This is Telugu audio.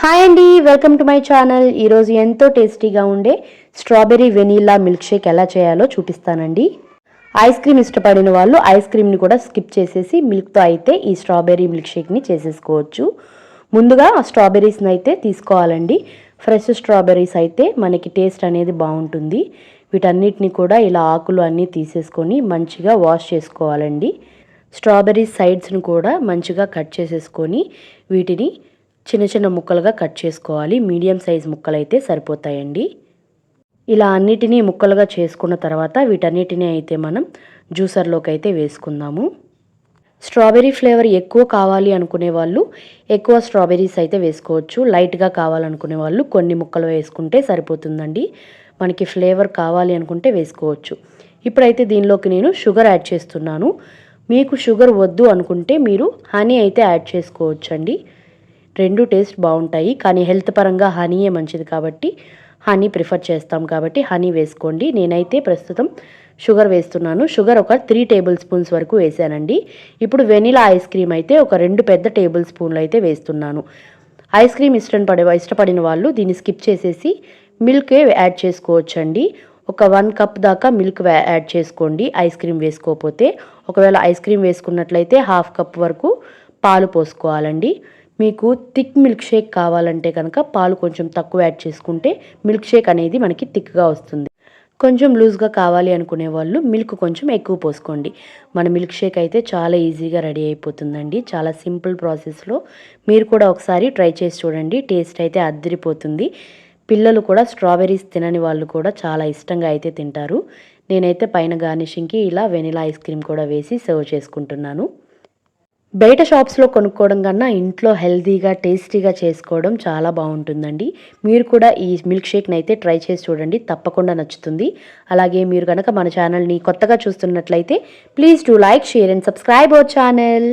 హాయ్ అండి, వెల్కమ్ టు మై ఛానల్. ఈరోజు ఎంతో టేస్టీగా ఉండే స్ట్రాబెర్రీ వెనీలా మిల్క్ షేక్ ఎలా చేయాలో చూపిస్తానండి. ఐస్ క్రీమ్ ఇష్టపడిన వాళ్ళు ఐస్ క్రీమ్ని కూడా స్కిప్ చేసేసి మిల్క్తో అయితే ఈ స్ట్రాబెర్రీ మిల్క్ షేక్ని చేసేసుకోవచ్చు. ముందుగా స్ట్రాబెర్రీస్ని అయితే తీసుకోవాలండి. ఫ్రెష్ స్ట్రాబెర్రీస్ అయితే మనకి టేస్ట్ అనేది బాగుంటుంది. వీటన్నిటిని కూడా ఇలా ఆకులు అన్నీ తీసేసుకొని మంచిగా వాష్ చేసుకోవాలండి. స్ట్రాబెర్రీ సైడ్స్ను కూడా మంచిగా కట్ చేసేసుకొని వీటిని చిన్న చిన్న ముక్కలుగా కట్ చేసుకోవాలి. మీడియం సైజ్ ముక్కలు అయితే సరిపోతాయండి. ఇలా అన్నిటినీ ముక్కలుగా చేసుకున్న తర్వాత వీటన్నిటినీ అయితే మనం జ్యూసర్లోకి అయితే వేసుకుందాము. స్ట్రాబెర్రీ ఫ్లేవర్ ఎక్కువ కావాలి అనుకునే వాళ్ళు ఎక్కువ స్ట్రాబెర్రీస్ అయితే వేసుకోవచ్చు. లైట్గా కావాలనుకునే వాళ్ళు కొన్ని ముక్కలు వేసుకుంటే సరిపోతుందండి. మనకి ఫ్లేవర్ కావాలి అనుకుంటే వేసుకోవచ్చు. ఇప్పుడైతే దీనిలోకి నేను షుగర్ యాడ్ చేస్తున్నాను. మీకు షుగర్ వద్దు అనుకుంటే మీరు హనీ అయితే యాడ్ చేసుకోవచ్చండి. రెండు టేస్ట్ బాగుంటాయి, కానీ హెల్త్ పరంగా హనీయే మంచిది కాబట్టి హనీ ప్రిఫర్ చేస్తాం కాబట్టి హనీ వేసుకోండి. నేనైతే ప్రస్తుతం షుగర్ వేస్తున్నాను. షుగర్ ఒక 3 టేబుల్ స్పూన్స్ వరకు వేసానండి. ఇప్పుడు వెనిలా ఐస్ క్రీమ్ అయితే ఒక 2 పెద్ద టేబుల్ స్పూన్లు అయితే వేస్తున్నాను. ఐస్ క్రీమ్ ఇష్టపడిన వాళ్ళు దీన్ని స్కిప్ చేసేసి మిల్కే యాడ్ చేసుకోవచ్చండి. ఒక 1 కప్ దాకా మిల్క్ యాడ్ చేసుకోండి ఐస్ క్రీమ్ వేసుకోకపోతే. ఒకవేళ ఐస్ క్రీమ్ వేసుకున్నట్లయితే 1/2 కప్ వరకు పాలు పోసుకోవాలండి. మీకు థిక్ మిల్క్ షేక్ కావాలంటే కనుక పాలు కొంచెం తక్కువ యాడ్ చేసుకుంటే మిల్క్ షేక్ అనేది మనకి థిక్గా వస్తుంది. కొంచెం లూజ్గా కావాలి అనుకునే వాళ్ళు మిల్క్ కొంచెం ఎక్కువ పోసుకోండి. మన మిల్క్ షేక్ అయితే చాలా ఈజీగా రెడీ అయిపోతుందండి. చాలా సింపుల్ ప్రాసెస్లో మీరు కూడా ఒకసారి ట్రై చేసి చూడండి. టేస్ట్ అయితే అద్దరిపోతుంది. పిల్లలు కూడా స్ట్రాబెర్రీస్ తినని వాళ్ళు కూడా చాలా ఇష్టంగా అయితే తింటారు. నేనైతే పైన గార్నిషింగ్కి ఇలా వెనిలా ఐస్ క్రీమ్ కూడా వేసి సర్వ్ చేసుకుంటున్నాను. బయట షాప్స్లో కొనుక్కోవడం కన్నా ఇంట్లో హెల్తీగా టేస్టీగా చేసుకోవడం చాలా బాగుంటుందండి. మీరు కూడా ఈ మిల్క్ షేక్ని అయితే ట్రై చేసి చూడండి, తప్పకుండా నచ్చుతుంది. అలాగే మీరు కనుక మన ఛానల్ని కొత్తగా చూస్తున్నట్లయితే please do like, share and subscribe our channel.